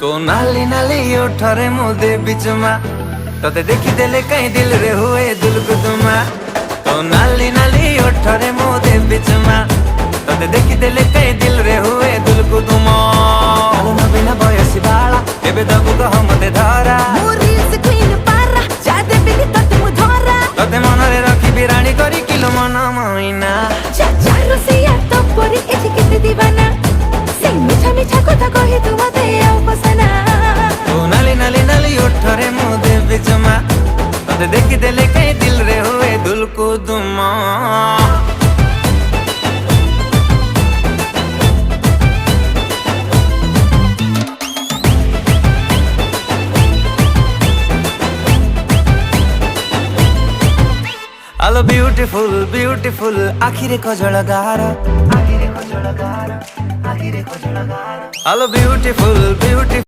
तो नाली नाली ओठरे मुदे बिचमा तोते देखी देले कहीं दिल रे हुए दिल को तुमा। तो नाली नाली ओठरे मुदे बिचमा तोते देखी देले कहीं दिल रे हुए दिल को तुमा। आलो न बिना बयसी बाला एबे दबु कह मते धरा तोते मनरे रखी बिराणी करी किलो मन मइना। तो नाली नाली नाली ओठरे मुदे बिचमा तोते देखी देले कहीं दिल रे हुए दिल को तुमा। आलो ब्यूटीफुल ब्यूटीफुल आखिरे कजळ गार आलो ब्यूटीफुल ब्यूटीफुल